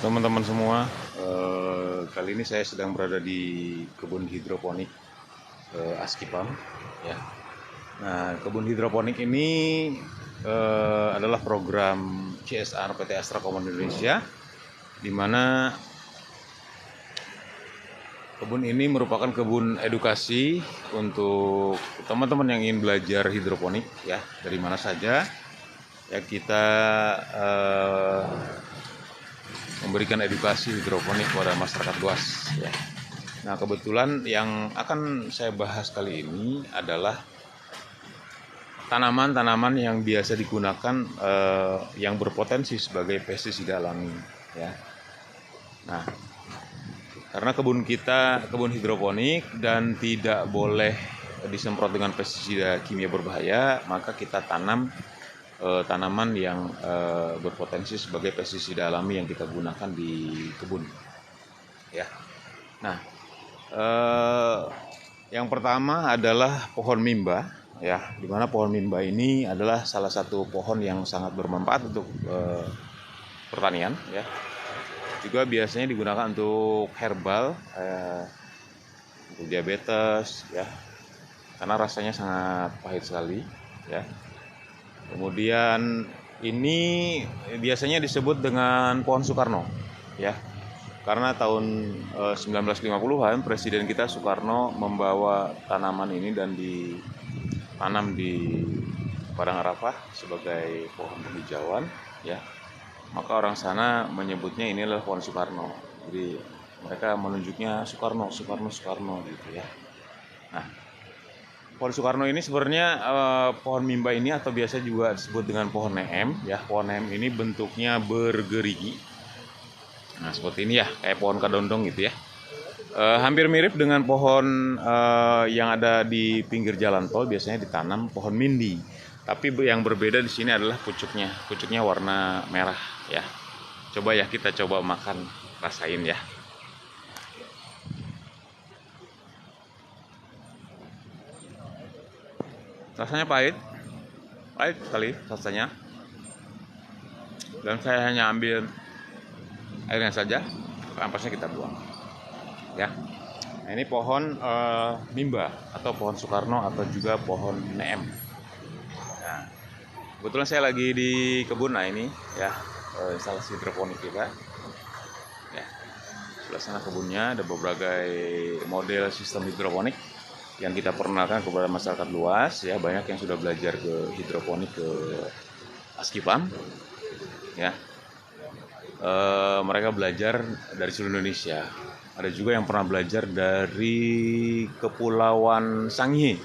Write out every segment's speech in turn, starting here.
teman-teman semua. Kali ini saya sedang berada di kebun hidroponik Askipam ya. Nah, kebun hidroponik ini adalah program CSR PT Astra Common Indonesia, di mana kebun ini merupakan kebun edukasi untuk teman-teman yang ingin belajar hidroponik ya, dari mana saja ya. Kita memberikan edukasi hidroponik kepada masyarakat luas ya. Nah, kebetulan yang akan saya bahas kali ini adalah tanaman-tanaman yang biasa digunakan yang berpotensi sebagai pestisida alami ya. Nah, karena kebun kita kebun hidroponik dan tidak boleh disemprot dengan pestisida kimia berbahaya, maka kita tanam tanaman yang berpotensi sebagai pestisida alami yang kita gunakan di kebun ya. Nah, yang pertama adalah pohon mimba ya, dimana pohon mimba ini adalah salah satu pohon yang sangat bermanfaat untuk pertanian ya. Juga biasanya digunakan untuk herbal, untuk diabetes ya, karena rasanya sangat pahit sekali ya. Kemudian ini biasanya disebut dengan pohon Soekarno ya, karena tahun 1950-an Presiden kita Soekarno membawa tanaman ini dan ditanam di Padang Arafah sebagai pohon penghijauan ya. Maka orang sana menyebutnya ini adalah pohon Soekarno. Jadi mereka menunjuknya Soekarno gitu ya. Nah, pohon Soekarno ini sebenarnya pohon mimba ini atau biasa juga disebut dengan pohon neem ya. Pohon neem ini bentuknya bergerigi. Nah, seperti ini ya, kayak pohon kadondong gitu ya. Hampir mirip dengan pohon yang ada di pinggir jalan tol, biasanya ditanam pohon mindi. Tapi yang berbeda di sini adalah pucuknya. Pucuknya warna merah ya. Coba ya, kita coba makan, rasain ya. Rasanya pahit sekali rasanya. Dan saya hanya ambil airnya saja, ampasnya kita buang ya. Nah, ini pohon mimba atau pohon Soekarno atau juga pohon neem. Nah, kebetulan saya lagi di kebun. Nah, ini ya instalasi hidroponik kita ya. Sebelah sana kebunnya ada berbagai model sistem hidroponik yang kita perkenalkan kepada masyarakat luas ya. Banyak yang sudah belajar ke hidroponik ke Askipam ya. Mereka belajar dari seluruh Indonesia. Ada juga yang pernah belajar dari Kepulauan Sangihe,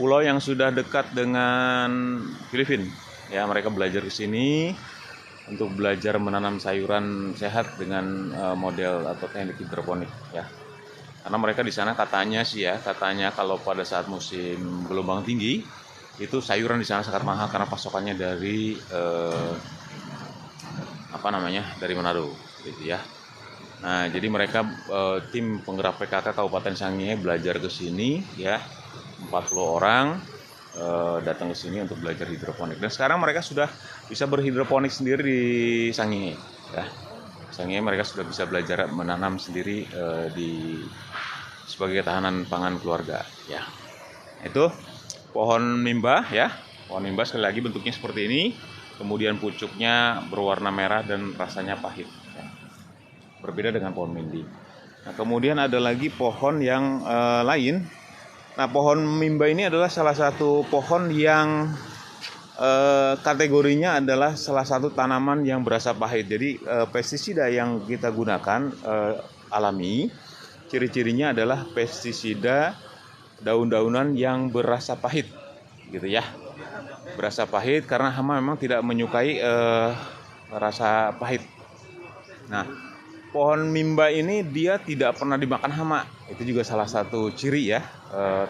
pulau yang sudah dekat dengan Filipina ya. Mereka belajar ke sini untuk belajar menanam sayuran sehat dengan model atau teknik hidroponik ya. Karena mereka di sana katanya kalau pada saat musim gelombang tinggi itu sayuran di sana sangat mahal karena pasokannya dari dari Manado gitu ya. Nah, jadi mereka tim penggerak PKK Kabupaten Sangihe belajar ke sini ya. 40 orang datang ke sini untuk belajar hidroponik. Dan sekarang mereka sudah bisa berhidroponik sendiri di Sangihe ya. Sangihe mereka sudah bisa belajar menanam sendiri sebagai ketahanan pangan keluarga ya. Itu pohon mimba ya. Pohon mimba sekali lagi bentuknya seperti ini. Kemudian pucuknya berwarna merah dan rasanya pahit ya. Berbeda dengan pohon mindi. Nah, kemudian ada lagi pohon yang lain. Nah, pohon mimba ini adalah salah satu pohon yang kategorinya adalah salah satu tanaman yang berasa pahit. Jadi pestisida yang kita gunakan alami, ciri-cirinya adalah pestisida daun-daunan yang berasa pahit gitu ya. Berasa pahit karena hama memang tidak menyukai rasa pahit. Nah, pohon mimba ini dia tidak pernah dimakan hama. Itu juga salah satu ciri ya,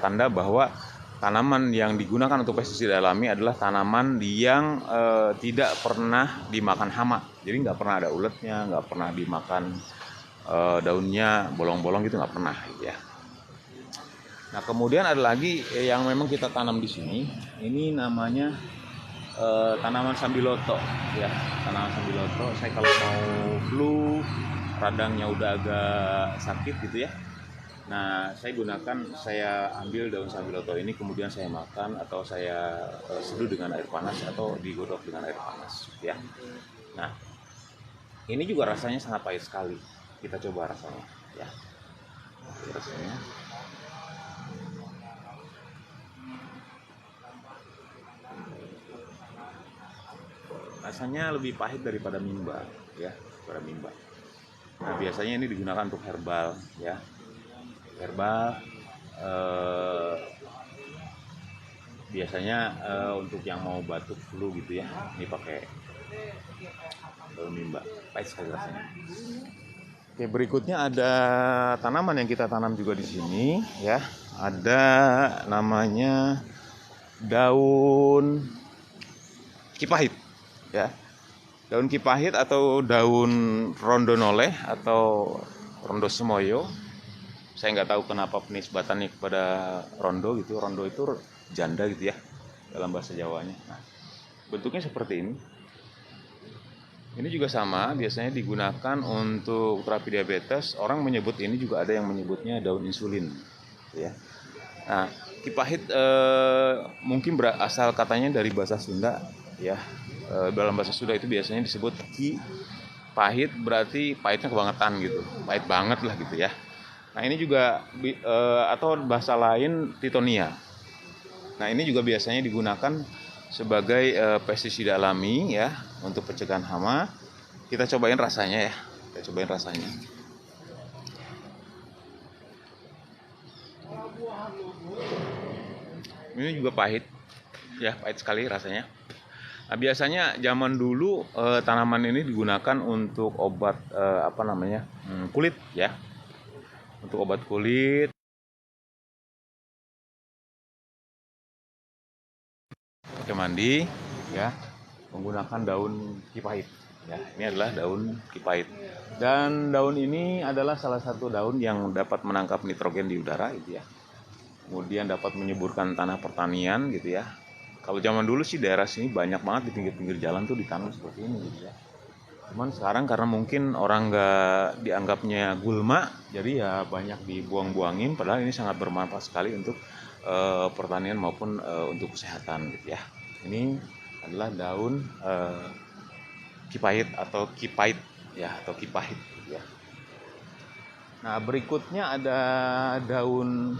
tanda bahwa tanaman yang digunakan untuk pestisida alami adalah tanaman yang tidak pernah dimakan hama. Jadi nggak pernah ada uletnya, nggak pernah dimakan daunnya bolong-bolong gitu, nggak pernah ya. Nah, kemudian ada lagi yang memang kita tanam di sini. Ini namanya tanaman sambiloto ya. Tanaman sambiloto saya kalau mau flu, radangnya udah agak sakit gitu ya. Nah, saya ambil daun sambiloto ini kemudian saya makan atau saya seduh dengan air panas atau digodok dengan air panas ya. Nah, ini juga rasanya sangat pahit sekali. Kita coba rasanya ya. Rasanya rasanya lebih pahit daripada mimba ya, daripada mimba. Nah, biasanya ini digunakan untuk herbal ya. Herbal biasanya untuk yang mau batuk flu gitu ya, ini pakai daun mimba. Pahit sekali rasanya. Oke, berikutnya ada tanaman yang kita tanam juga di sini ya. Ada namanya daun kipahit ya. Daun kipahit atau daun rondonoleh atau rondo semoyo. Saya nggak tahu kenapa penisbatannya kepada rondo gitu. Rondo itu janda gitu ya dalam bahasa Jawanya. Nah, bentuknya seperti ini. Ini juga sama, biasanya digunakan untuk terapi diabetes. Orang menyebut ini juga ada yang menyebutnya daun insulin, ya. Nah, kipahit mungkin berasal katanya dari bahasa Sunda, ya. Dalam bahasa Sunda itu biasanya disebut ki pahit, berarti pahitnya kebangetan gitu, pahit banget lah gitu ya. Nah, ini juga atau bahasa lain titonia. Nah, ini juga biasanya digunakan sebagai pestisida alami ya untuk pencegahan hama. Kita cobain rasanya ya. Kita cobain rasanya. Ini juga pahit. Ya, pahit sekali rasanya. Nah, biasanya zaman dulu tanaman ini digunakan untuk obat kulit ya. Untuk obat kulit. Pakai mandi ya, menggunakan daun kipahit ya. Ini adalah daun kipahit, dan daun ini adalah salah satu daun yang dapat menangkap nitrogen di udara gitu ya, kemudian dapat menyuburkan tanah pertanian gitu ya. Kalau zaman dulu sih daerah sini banyak banget di pinggir-pinggir jalan tuh ditanam seperti ini gitu ya. Cuman sekarang karena mungkin orang nggak dianggapnya gulma, jadi ya banyak dibuang-buangin, padahal ini sangat bermanfaat sekali untuk pertanian maupun untuk kesehatan gitu ya. Ini adalah daun kipahit atau kipahit ya, atau kipahit ya. Nah, berikutnya ada daun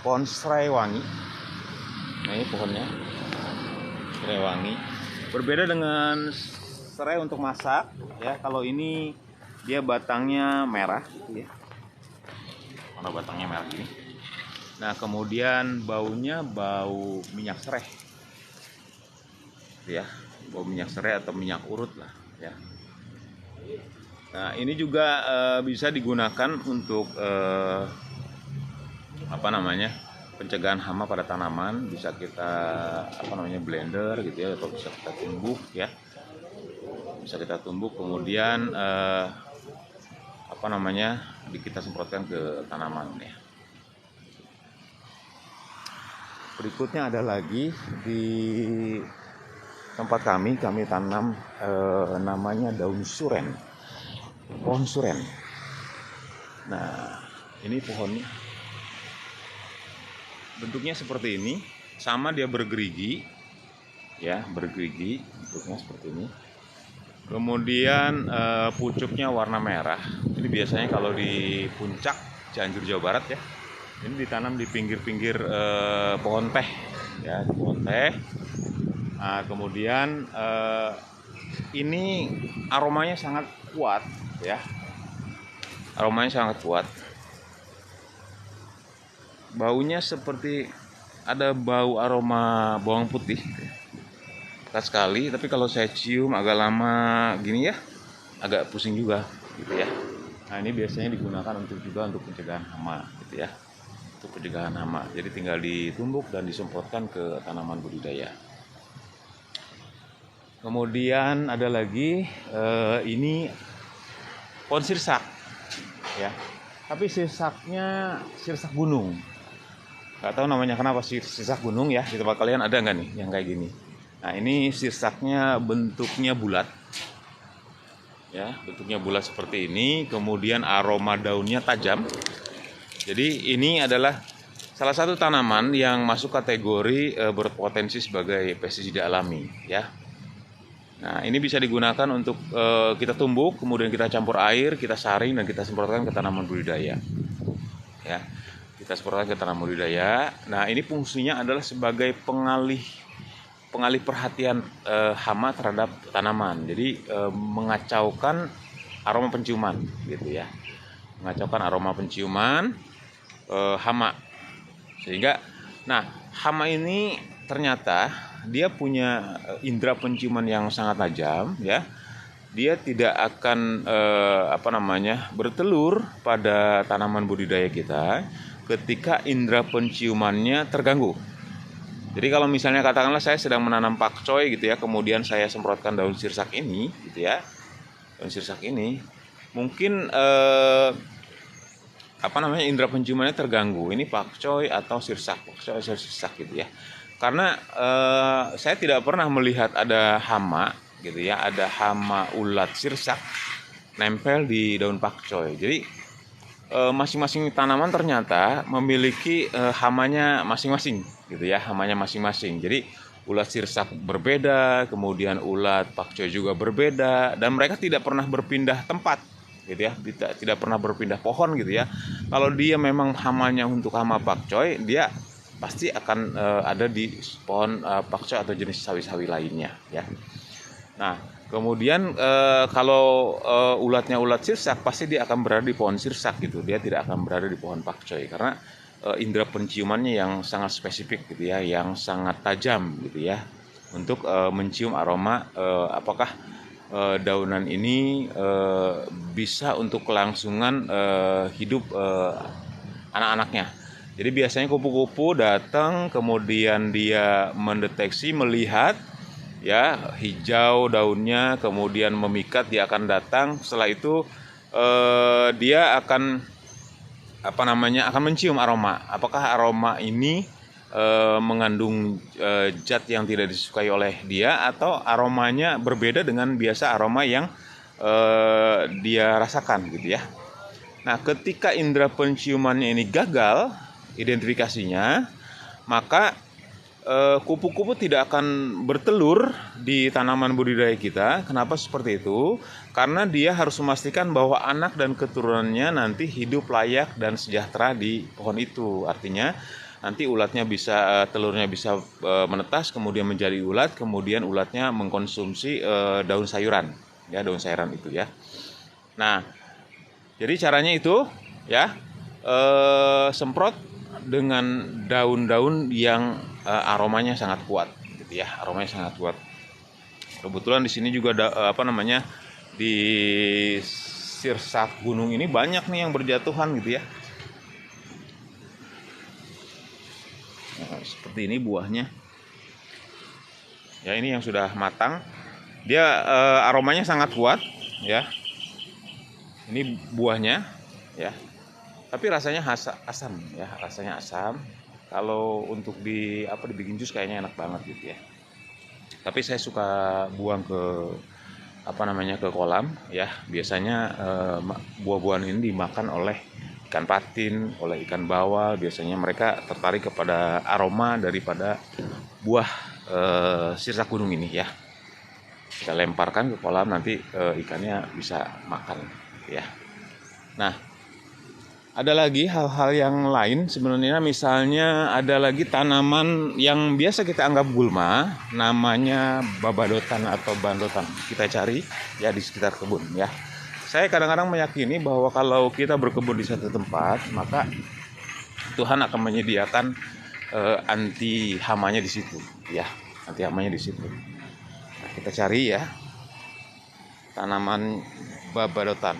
pohon serai wangi. Nah, ini pohonnya serai wangi. Berbeda dengan serai untuk masak ya. Kalau ini dia batangnya merah gitu ya. Warna batangnya merah gini. Nah, kemudian baunya bau minyak serai. Ya, bau minyak serai atau minyak urut lah ya. Nah, ini juga bisa digunakan untuk pencegahan hama pada tanaman. Bisa kita blender gitu ya, atau bisa kita tumbuk ya. Bisa kita tumbuk kemudian kita semprotkan ke tanaman ya. Berikutnya ada lagi di tempat kami tanam namanya daun suren, pohon suren. Nah, ini pohonnya bentuknya seperti ini, sama dia bergerigi ya, bergerigi bentuknya seperti ini. Kemudian pucuknya warna merah. Ini biasanya kalau di puncak Cianjur Jawa Barat ya. Ini ditanam di pinggir-pinggir pohon teh ya, di pohon teh. Nah, kemudian ini aromanya sangat kuat ya. Aromanya sangat kuat. Baunya seperti ada bau aroma bawang putih. Khas sekali, tapi kalau saya cium agak lama gini ya, agak pusing juga gitu ya. Nah, ini biasanya digunakan untuk pencegahan hama gitu ya. Untuk pencegahan hama. Jadi tinggal ditumbuk dan disemprotkan ke tanaman budidaya. Kemudian ada lagi ini pohon sirsak ya. Tapi sirsaknya sirsak gunung. Gak tahu namanya kenapa sirsak gunung ya. Di tempat kalian ada nggak nih yang kayak gini? Nah, ini sirsaknya bentuknya bulat. Ya, bentuknya bulat seperti ini, kemudian aroma daunnya tajam. Jadi ini adalah salah satu tanaman yang masuk kategori berpotensi sebagai pestisida alami, ya. Nah, ini bisa digunakan untuk kita tumbuk, kemudian kita campur air, kita saring dan kita semprotkan ke tanaman budidaya. Ya. Kita semprotkan ke tanaman budidaya. Nah, ini fungsinya adalah sebagai pengalih perhatian hama terhadap tanaman. Jadi mengacaukan aroma penciuman gitu ya. Mengacaukan aroma penciuman hama. Sehingga hama ini ternyata dia punya indera penciuman yang sangat tajam ya. Dia tidak akan bertelur pada tanaman budidaya kita ketika indera penciumannya terganggu. Jadi kalau misalnya katakanlah saya sedang menanam pakcoy gitu ya, kemudian saya semprotkan daun sirsak ini gitu ya. Daun sirsak ini mungkin indera penciumannya terganggu. Ini pakcoy atau sirsak gitu ya. Karena saya tidak pernah melihat ada hama gitu ya, ada hama ulat sirsak nempel di daun pakcoy. Jadi masing-masing tanaman ternyata memiliki hamanya masing-masing gitu ya, hamanya masing-masing. Jadi ulat sirsak berbeda, kemudian ulat pakcoy juga berbeda, dan mereka tidak pernah berpindah tempat gitu ya, tidak pernah berpindah pohon gitu ya. Kalau dia memang hamanya untuk hama pakcoy, dia pasti akan ada di pohon pakcoy atau jenis sawi-sawi lainnya ya. Nah, kemudian kalau ulatnya ulat sirsak, pasti dia akan berada di pohon sirsak gitu. Dia tidak akan berada di pohon pakcoy karena indera penciumannya yang sangat spesifik gitu ya, yang sangat tajam gitu ya, untuk mencium aroma apakah daunan ini bisa untuk kelangsungan hidup anak-anaknya. Jadi biasanya kupu-kupu datang, kemudian dia mendeteksi, melihat ya hijau daunnya, kemudian memikat, dia akan datang. Setelah itu dia akan akan mencium aroma. Apakah aroma ini mengandung zat yang tidak disukai oleh dia, atau aromanya berbeda dengan biasa aroma yang dia rasakan gitu ya. Nah, ketika indera penciumannya ini gagal identifikasinya, maka kupu-kupu tidak akan bertelur di tanaman budidaya kita. Kenapa seperti itu? Karena dia harus memastikan bahwa anak dan keturunannya nanti hidup layak dan sejahtera di pohon itu. Artinya nanti ulatnya bisa telurnya bisa menetas, kemudian menjadi ulat, kemudian ulatnya mengkonsumsi daun sayuran, ya, daun sayuran itu ya. Nah, jadi caranya itu ya, semprot dengan daun-daun yang aromanya sangat kuat gitu ya, aromanya sangat kuat. Kebetulan di sini juga ada di sirsak gunung ini banyak nih yang berjatuhan gitu ya. Nah, seperti ini buahnya. Ya, ini yang sudah matang. Dia aromanya sangat kuat ya. Ini buahnya ya. Tapi rasanya asam ya, rasanya asam. Kalau untuk dibikin jus kayaknya enak banget gitu ya. Tapi saya suka buang ke ke kolam ya. Biasanya buah-buahan ini dimakan oleh ikan patin, oleh ikan bawal. Biasanya mereka tertarik kepada aroma daripada buah sirsak gunung ini ya. Kita lemparkan ke kolam, nanti ikannya bisa makan ya. Nah, ada lagi hal-hal yang lain sebenarnya, misalnya ada lagi tanaman yang biasa kita anggap gulma, namanya babadotan atau bandotan. Kita cari ya di sekitar kebun ya. Saya kadang-kadang meyakini bahwa kalau kita berkebun di satu tempat, maka Tuhan akan menyediakan anti hamanya di situ ya, anti hamanya di situ. Nah, kita cari ya tanaman babadotan.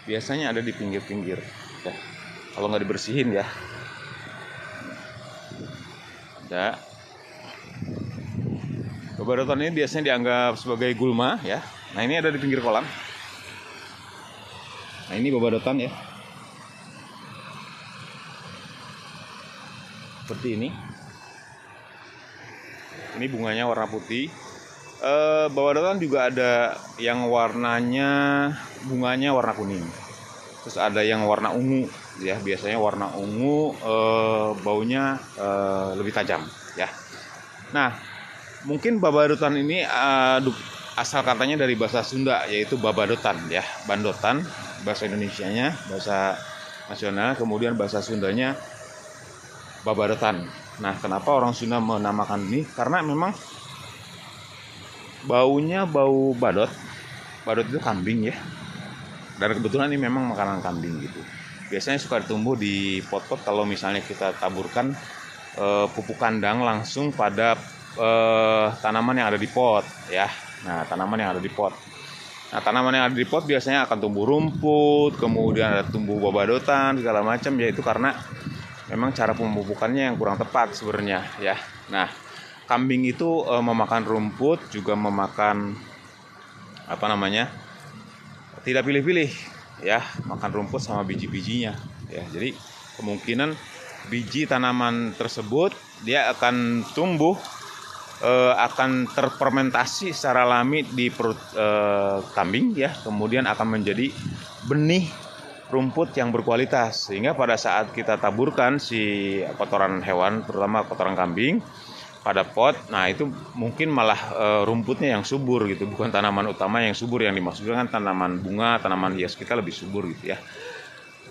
Biasanya ada di pinggir-pinggir ya. Kalau nggak dibersihin ya. Ada. Babadotan ini biasanya dianggap sebagai gulma ya. Nah, ini ada di pinggir kolam. Nah, ini babadotan ya. seperti ini. Ini bunganya warna putih. Babadotan juga ada yang bunganya warna kuning. Terus ada yang warna ungu, ya. Biasanya warna ungu, baunya lebih tajam, ya. Nah, mungkin babadotan ini asal katanya dari bahasa Sunda, yaitu babadotan, ya. Bandotan, bahasa Indonesianya, bahasa nasional. Kemudian bahasa Sundanya babadotan. Nah, kenapa orang Sunda menamakan ini? Karena memang baunya bau badot. Badot itu kambing, ya. Dan kebetulan ini memang makanan kambing gitu. Biasanya suka tumbuh di pot-pot kalau misalnya kita taburkan pupuk kandang langsung pada tanaman yang ada di pot, ya. Nah, tanaman yang ada di pot. Nah, tanaman yang ada di pot biasanya akan tumbuh rumput, kemudian ada tumbuh babadotan segala macam, yaitu karena memang cara pemupukannya yang kurang tepat sebenarnya, ya. Nah, kambing itu memakan rumput, juga memakan tidak pilih-pilih, ya, makan rumput sama biji-bijinya, ya. Jadi kemungkinan biji tanaman tersebut dia akan tumbuh, akan terfermentasi secara alami di perut kambing, ya. Kemudian akan menjadi benih rumput yang berkualitas, sehingga pada saat kita taburkan si kotoran hewan, terutama kotoran kambing, pada pot, nah itu mungkin malah rumputnya yang subur gitu, bukan tanaman utama yang subur. Yang dimaksudkan kan tanaman bunga, tanaman hias kita lebih subur gitu, ya.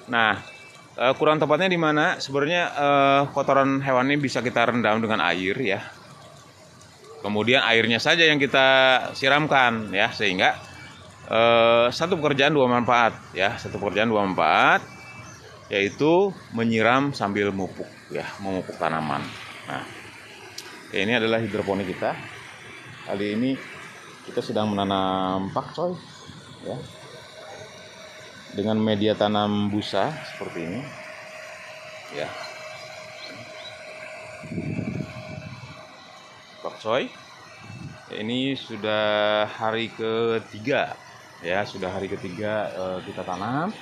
Nah, kurang tepatnya di mana sebenarnya kotoran hewan ini bisa kita rendam dengan air, ya. Kemudian airnya saja yang kita siramkan, ya, sehingga satu pekerjaan dua manfaat, ya. Satu pekerjaan dua manfaat, yaitu menyiram sambil memupuk, ya, memupuk tanaman. Nah, ini adalah hidroponik kita. Kali ini kita sedang menanam pakcoy, ya, dengan media tanam busa seperti ini, ya. Pakcoy ini sudah hari ketiga, ya, sudah hari ketiga kita tanam.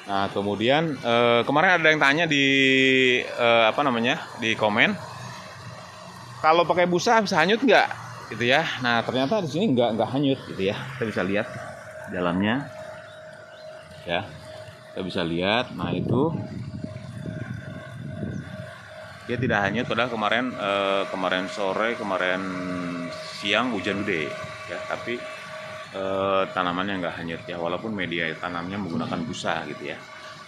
Nah, kemudian kemarin ada yang tanya di di komen, kalau pakai busa bisa hanyut nggak, gitu ya. Nah, ternyata di sini nggak hanyut, gitu ya. Kita bisa lihat dalamnya, ya. Kita bisa lihat. Nah, itu dia tidak hanyut. Padahal kemarin sore, kemarin siang hujan gede, ya. Tapi tanamannya nggak hanyut, ya. Walaupun media tanamnya menggunakan busa, gitu ya.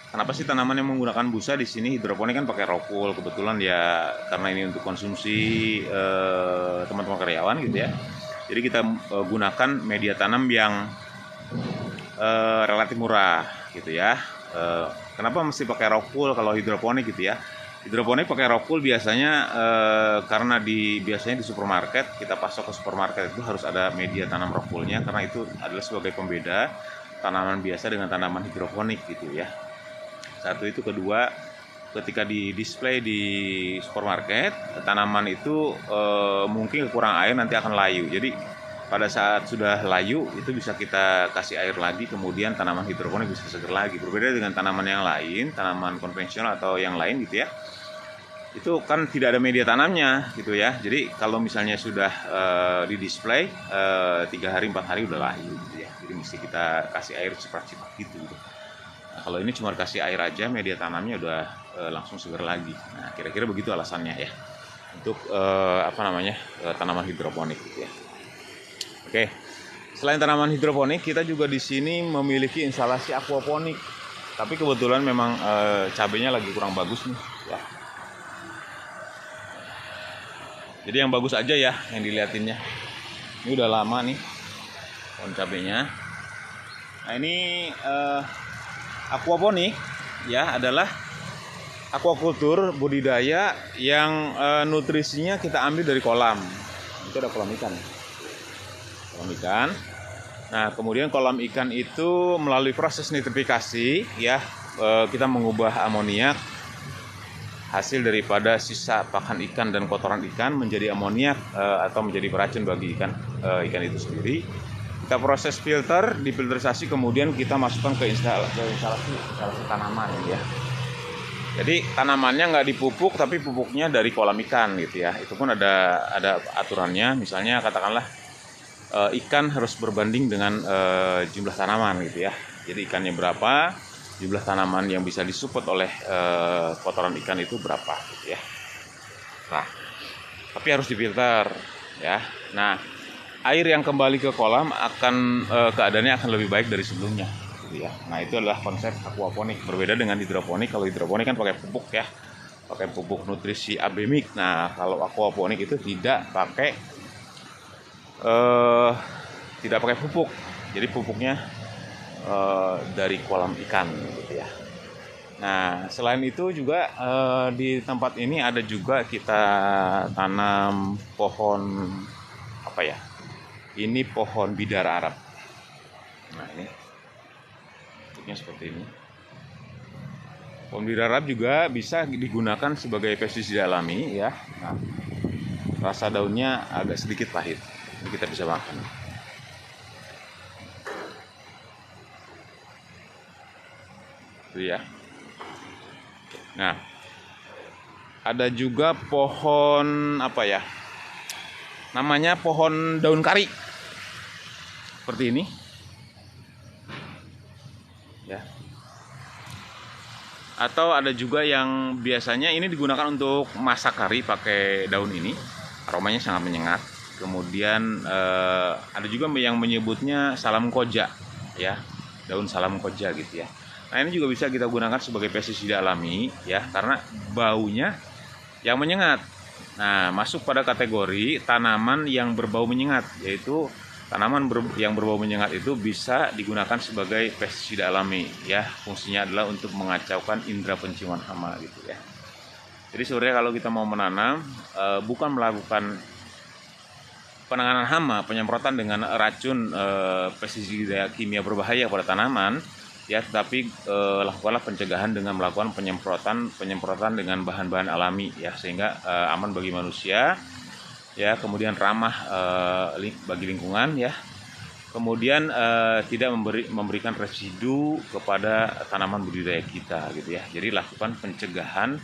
Kenapa sih tanaman yang menggunakan busa di sini? Hidroponik kan pakai rockwool, kebetulan ya, karena ini untuk konsumsi teman-teman karyawan, gitu ya. Jadi kita gunakan media tanam yang relatif murah, gitu ya. Kenapa mesti pakai rockwool kalau hidroponik, gitu ya? Hidroponik pakai rockwool biasanya karena biasanya di supermarket, kita pasok ke supermarket itu harus ada media tanam rockwoolnya, karena itu adalah sebagai pembeda tanaman biasa dengan tanaman hidroponik, gitu ya. Satu itu. Kedua, ketika di display di supermarket, tanaman itu mungkin kurang air nanti akan layu. Jadi pada saat sudah layu itu bisa kita kasih air lagi, kemudian tanaman hidroponik bisa seger lagi. Berbeda dengan tanaman yang lain, tanaman konvensional atau yang lain, gitu ya. Itu kan tidak ada media tanamnya, gitu ya. Jadi kalau misalnya sudah di display 3 hari 4 hari udah layu, gitu ya. Jadi mesti kita kasih air cepat-cepat gitu. Nah, kalau ini cuma kasih air aja, media tanamnya udah langsung seger lagi. Nah, kira-kira begitu alasannya, ya, untuk tanaman hidroponik, gitu ya. Oke, selain tanaman hidroponik, kita juga di sini memiliki instalasi aquaponik. Tapi kebetulan memang cabenya lagi kurang bagus nih, ya. Jadi yang bagus aja, ya, yang dilihatinnya. Ini udah lama nih pohon cabenya. Nah, ini aquaponik, ya, adalah aquacultur, budidaya yang nutrisinya kita ambil dari kolam. Itu ada kolam ikan. Kolam ikan. Nah, kemudian kolam ikan itu melalui proses nitrifikasi, ya, kita mengubah amoniak hasil daripada sisa pakan ikan dan kotoran ikan menjadi amoniak atau menjadi beracun bagi ikan itu sendiri. Kita proses filter, difilterisasi, kemudian kita masukkan ke instalasi tanaman, ya. Jadi tanamannya nggak dipupuk, tapi pupuknya dari kolam ikan gitu ya. Itu pun ada aturannya. Misalnya katakanlah ikan harus berbanding dengan jumlah tanaman gitu ya. Jadi ikannya berapa, jumlah tanaman yang bisa disupport oleh kotoran ikan itu berapa gitu ya. Nah, tapi harus difilter ya. Nah, air yang kembali ke kolam akan keadaannya akan lebih baik dari sebelumnya gitu ya. Nah, itu adalah konsep aquaponik. Berbeda dengan hidroponik. Kalau hidroponik kan pakai pupuk ya, pakai pupuk nutrisi abemik. Nah, kalau aquaponik itu tidak pakai pupuk. Jadi pupuknya dari kolam ikan gitu ya. Nah, selain itu juga di tempat ini ada juga kita tanam pohon apa ya? Ini pohon bidara Arab. Nah, ini bentuknya seperti ini. Pohon bidara Arab juga bisa digunakan sebagai pestisida alami ya. Nah, rasa daunnya agak sedikit pahit. Ini kita bisa makan. Itu ya. Nah, ada juga pohon apa ya? Namanya pohon daun kari. Seperti ini. Ya. Atau ada juga yang biasanya ini digunakan untuk masak kari pakai daun ini. Aromanya sangat menyengat. Kemudian ada juga yang menyebutnya salam koja ya. Daun salam koja gitu ya. Nah, ini juga bisa kita gunakan sebagai pestisida alami ya, karena baunya yang menyengat. Nah, masuk pada kategori tanaman yang berbau menyengat, yaitu tanaman yang berbau menyengat itu bisa digunakan sebagai pestisida alami ya. Fungsinya adalah untuk mengacaukan indera penciuman hama gitu ya. Jadi sebenarnya kalau kita mau menanam bukan melakukan penanganan hama, penyemprotan dengan racun pestisida kimia berbahaya pada tanaman ya, tetapi lakukanlah pencegahan dengan melakukan penyemprotan dengan bahan-bahan alami ya, sehingga aman bagi manusia ya, kemudian ramah bagi lingkungan ya, kemudian tidak memberikan residu kepada tanaman budidaya kita gitu ya. Jadi lakukan pencegahan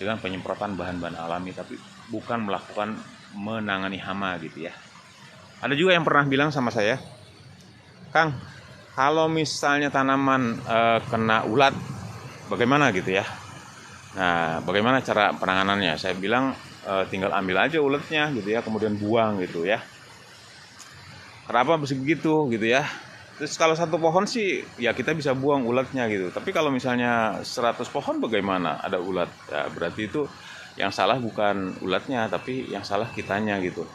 dengan penyemprotan bahan-bahan alami, tapi bukan melakukan menangani hama gitu ya. Ada juga yang pernah bilang sama saya, Kang, kalau misalnya tanaman kena ulat, bagaimana gitu ya? Nah, bagaimana cara penanganannya? Saya bilang tinggal ambil aja ulatnya gitu ya, kemudian buang gitu ya. Kenapa mesti begitu gitu ya? Terus kalau satu pohon sih ya kita bisa buang ulatnya gitu. Tapi kalau misalnya 100 pohon bagaimana ada ulat? Ya, berarti itu yang salah bukan ulatnya, tapi yang salah kitanya gitu.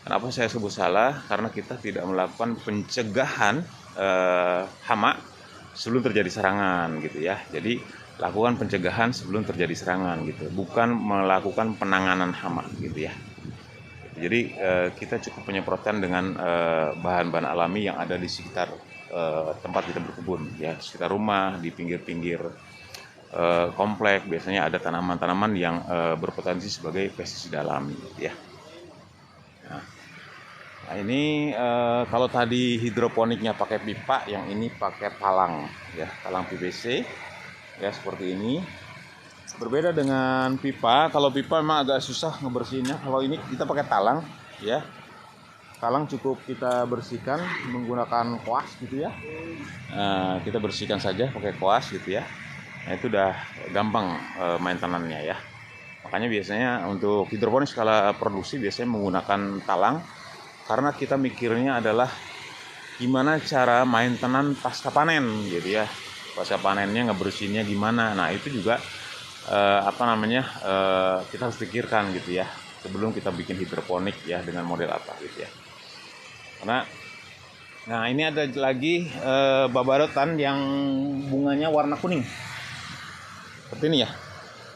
Kenapa saya sebut salah? Karena kita tidak melakukan pencegahan hama sebelum terjadi serangan gitu ya. Jadi lakukan pencegahan sebelum terjadi serangan gitu, bukan melakukan penanganan hama gitu ya. Jadi kita cukup penyemprotan dengan bahan-bahan alami yang ada di sekitar tempat kita berkebun ya, sekitar rumah, di pinggir-pinggir komplek biasanya ada tanaman-tanaman yang berpotensi sebagai pestisida alami ya. Nah, ini kalau tadi hidroponiknya pakai pipa, yang ini pakai talang ya, talang PVC ya, seperti ini. Berbeda dengan pipa. Kalau pipa memang agak susah ngebersihinnya. Kalau ini kita pakai talang ya. Talang cukup kita bersihkan menggunakan koas gitu ya. Kita bersihkan saja pakai koas gitu ya. Nah, itu udah gampang maintenance-nya ya. Makanya biasanya untuk hidroponik skala produksi biasanya menggunakan talang, karena kita mikirnya adalah gimana cara maintenance pasca panen gitu ya. Pasca panennya ngebersihinnya gimana. Nah, itu juga kita harus pikirkan gitu ya, sebelum kita bikin hidroponik ya, dengan model apa gitu ya. Karena nah, ini ada lagi babadotan yang bunganya warna kuning seperti ini ya.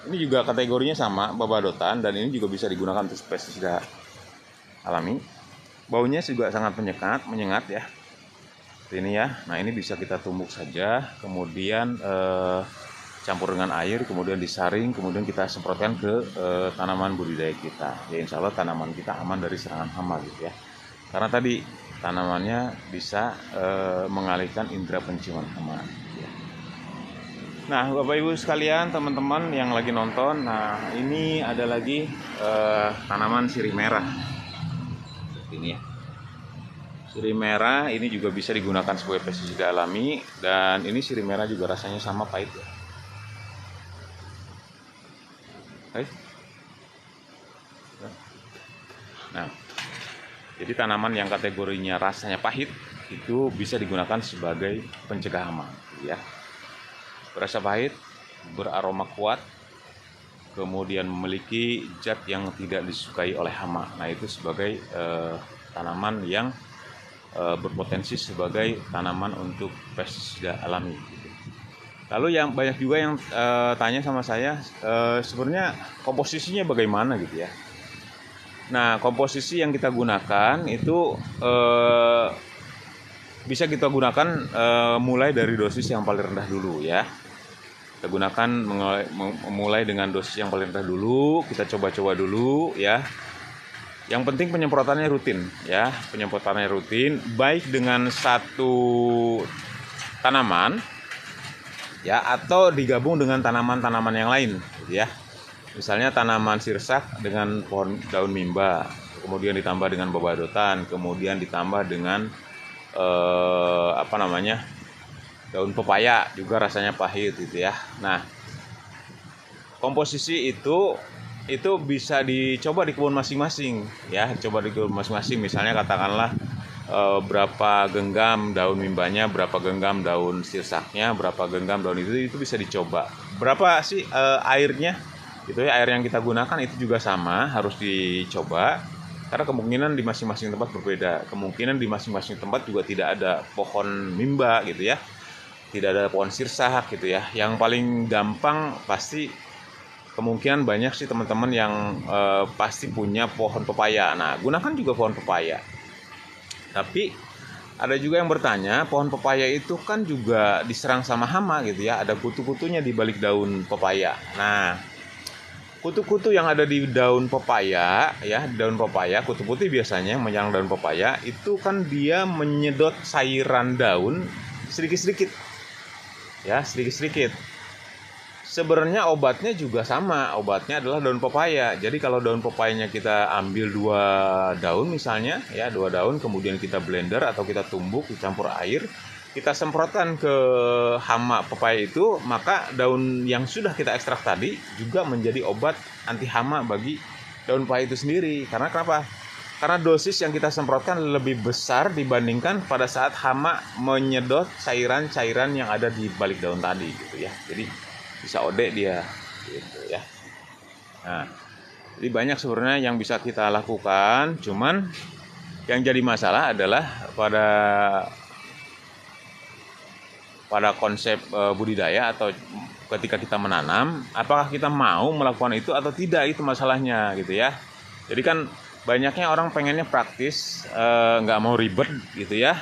Ini juga kategorinya sama, babadotan, dan ini juga bisa digunakan untuk pestisida alami. Baunya juga sangat menyengat ya. Seperti ini ya. Nah, ini bisa kita tumbuk saja, kemudian campur dengan air, kemudian disaring, kemudian kita semprotkan ke tanaman budidaya kita. Ya, insya Allah tanaman kita aman dari serangan hama gitu ya. Karena tadi tanamannya bisa mengalihkan indera penciuman hama. Ya. Nah, Bapak Ibu sekalian, teman-teman yang lagi nonton, nah ini ada lagi tanaman sirih merah. Ini ya. Sirih merah ini juga bisa digunakan sebagai pestisida alami, dan ini sirih merah juga rasanya sama pahit ya. Pahit. Nah, jadi tanaman yang kategorinya rasanya pahit itu bisa digunakan sebagai pencegah hama, ya. Berasa pahit, beraroma kuat, kemudian memiliki zat yang tidak disukai oleh hama. Nah, itu sebagai tanaman yang berpotensi sebagai tanaman untuk pestisida alami. Lalu yang banyak juga yang tanya sama saya, sebenarnya komposisinya bagaimana gitu ya. Nah, komposisi yang kita gunakan itu bisa kita gunakan mulai dari dosis yang paling rendah dulu ya. Kita gunakan mulai dengan dosis yang paling rendah dulu, kita coba-coba dulu ya. Yang penting penyemprotannya rutin ya, penyemprotannya rutin baik dengan satu tanaman ya atau digabung dengan tanaman-tanaman yang lain gitu ya. Misalnya tanaman sirsak dengan pohon daun mimba, kemudian ditambah dengan babadotan, kemudian ditambah dengan daun pepaya juga rasanya pahit gitu ya. Nah, komposisi itu bisa dicoba di kebun masing-masing ya, coba di kebun masing-masing. Misalnya katakanlah berapa genggam daun mimbanya, berapa genggam daun sirsaknya, berapa genggam daun itu bisa dicoba. Berapa sih airnya? Gitu ya, air yang kita gunakan itu juga sama, harus dicoba. Karena kemungkinan di masing-masing tempat berbeda. Kemungkinan di masing-masing tempat juga tidak ada pohon mimba gitu ya. Tidak ada pohon sirsak gitu ya. Yang paling gampang pasti kemungkinan banyak sih teman-teman yang pasti punya pohon pepaya. Nah, gunakan juga pohon pepaya. Tapi ada juga yang bertanya, pohon pepaya itu kan juga diserang sama hama gitu ya. Ada kutu-kutunya di balik daun pepaya. Nah, kutu-kutu yang ada di daun pepaya ya, daun pepaya, kutu putih biasanya menyerang daun pepaya, itu kan dia menyedot cairan daun sedikit-sedikit. Ya, sedikit-sedikit. Sebenarnya obatnya juga sama, obatnya adalah daun pepaya. Jadi kalau daun pepayanya kita ambil 2 daun misalnya, ya 2 daun, kemudian kita blender atau kita tumbuk, dicampur air, kita semprotkan ke hama pepaya itu, maka daun yang sudah kita ekstrak tadi juga menjadi obat anti hama bagi daun pepaya itu sendiri. Karena kenapa? Karena dosis yang kita semprotkan lebih besar dibandingkan pada saat hama menyedot cairan-cairan yang ada di balik daun tadi gitu ya. Jadi bisa ode dia gitu ya. Nah, jadi banyak sebenarnya yang bisa kita lakukan, cuman yang jadi masalah adalah pada konsep budidaya atau ketika kita menanam, apakah kita mau melakukan itu atau tidak, itu masalahnya gitu ya. Jadi kan banyaknya orang pengennya praktis, nggak mau ribet gitu ya.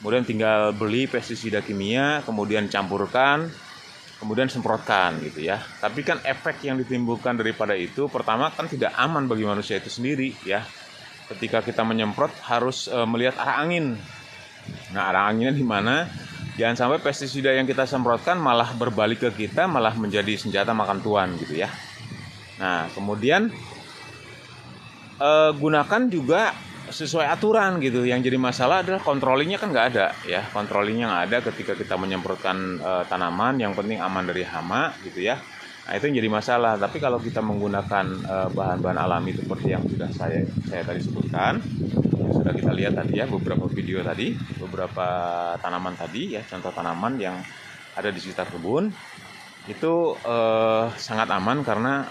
Kemudian tinggal beli pestisida kimia, kemudian campurkan, kemudian semprotkan gitu ya. Tapi kan efek yang ditimbulkan daripada itu, pertama kan tidak aman bagi manusia itu sendiri ya. Ketika kita menyemprot harus melihat arah angin. Nah, arah anginnya di mana? Jangan sampai pestisida yang kita semprotkan malah berbalik ke kita, malah menjadi senjata makan tuan gitu ya. Nah, kemudian gunakan juga sesuai aturan gitu. Yang jadi masalah adalah controllingnya kan nggak ada ya. Controllingnya nggak ada ketika kita menyemprotkan tanaman. Yang penting aman dari hama gitu ya. Nah, itu yang jadi masalah. Tapi kalau kita menggunakan bahan-bahan alami seperti yang sudah saya tadi sebutkan, sudah kita lihat tadi ya, beberapa video tadi, beberapa tanaman tadi ya, contoh tanaman yang ada di sekitar kebun, itu sangat aman karena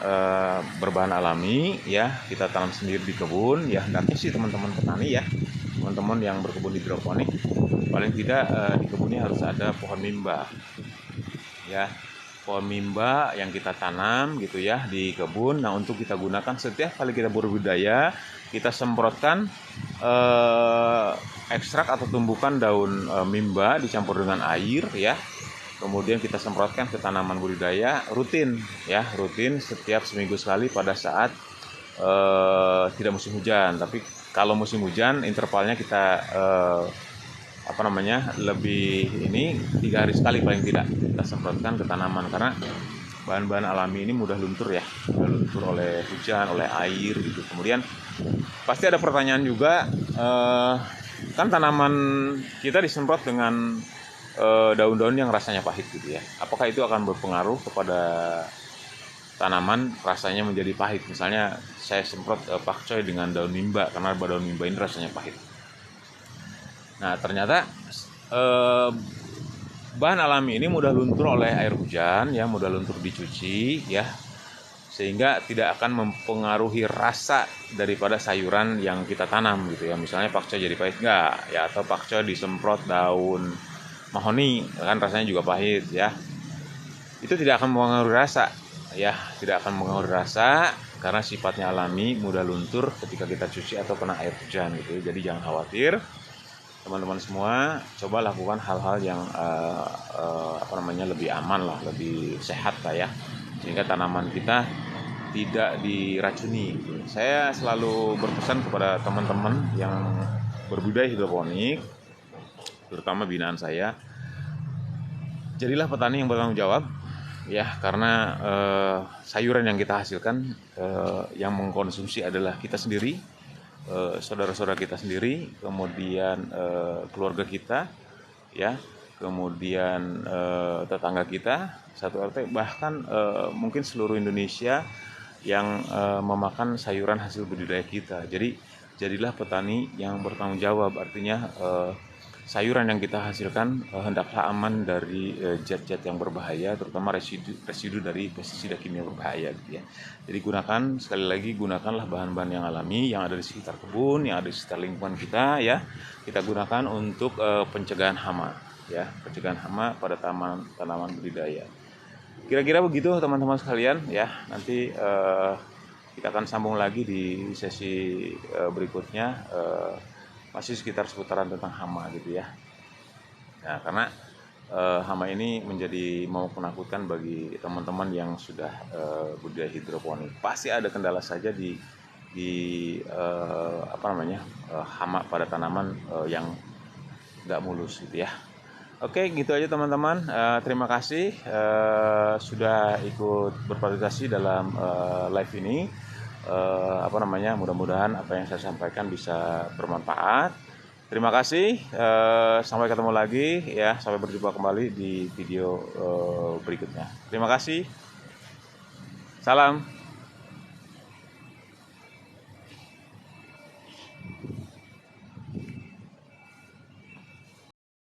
berbahan alami ya, kita tanam sendiri di kebun ya. Hendaknya sih teman-teman petani ya, teman-teman yang berkebun hidroponik, paling tidak di kebunnya harus ada pohon mimba ya, pohon mimba yang kita tanam gitu ya di kebun. Nah, untuk kita gunakan setiap kali kita berbudidaya, kita semprotkan ekstrak atau tumbukan daun mimba dicampur dengan air ya. Kemudian kita semprotkan ke tanaman budidaya rutin ya, rutin setiap seminggu sekali pada saat tidak musim hujan. Tapi kalau musim hujan intervalnya kita lebih ini 3 hari sekali paling tidak kita semprotkan ke tanaman, karena bahan-bahan alami ini mudah luntur ya, mudah luntur oleh hujan, oleh air gitu. Kemudian pasti ada pertanyaan juga, kan tanaman kita disemprot dengan daun-daun yang rasanya pahit gitu ya, apakah itu akan berpengaruh kepada tanaman rasanya menjadi pahit? Misalnya saya semprot pakcoy dengan daun mimba, karena daun mimba ini rasanya pahit. Nah, ternyata bahan alami ini mudah luntur oleh air hujan ya, mudah luntur dicuci ya, sehingga tidak akan mempengaruhi rasa daripada sayuran yang kita tanam gitu ya. Misalnya pakcoy jadi pahit enggak ya, atau pakcoy disemprot daun mahoni kan rasanya juga pahit ya. Itu tidak akan mempengaruhi rasa ya, tidak akan mempengaruhi rasa karena sifatnya alami, mudah luntur ketika kita cuci atau kena air hujan gitu. Jadi jangan khawatir teman-teman semua, coba lakukan hal-hal yang lebih aman lah, lebih sehat lah ya, sehingga tanaman kita tidak diracuni. Saya selalu berpesan kepada teman-teman yang berbudidaya hidroponik, terutama binaan saya, jadilah petani yang bertanggung jawab ya, karena sayuran yang kita hasilkan yang mengkonsumsi adalah kita sendiri, saudara-saudara kita sendiri, kemudian keluarga kita ya, kemudian tetangga kita satu RT, bahkan mungkin seluruh Indonesia yang memakan sayuran hasil budidaya kita. Jadi jadilah petani yang bertanggung jawab, artinya sayuran yang kita hasilkan hendaklah aman dari zat-zat yang berbahaya, terutama residu dari pestisida kimia berbahaya gitu ya. Jadi gunakanlah bahan-bahan yang alami yang ada di sekitar kebun, yang ada di sekitar lingkungan kita ya. Kita gunakan untuk pencegahan hama ya, pencegahan hama pada tanaman budidaya. Kira-kira begitu teman-teman sekalian ya. Nanti kita akan sambung lagi di sesi berikutnya, masih seputaran tentang hama gitu ya. Nah, karena hama ini menjadi momok menakutkan bagi teman-teman yang sudah budidaya hidroponik. Pasti ada kendala saja di hama pada tanaman yang nggak mulus gitu ya. Oke, gitu aja teman-teman. Terima kasih sudah ikut berpartisipasi dalam live ini. Mudah-mudahan apa yang saya sampaikan bisa bermanfaat. Terima kasih. Sampai ketemu lagi ya. Sampai berjumpa kembali di video berikutnya. Terima kasih. Salam.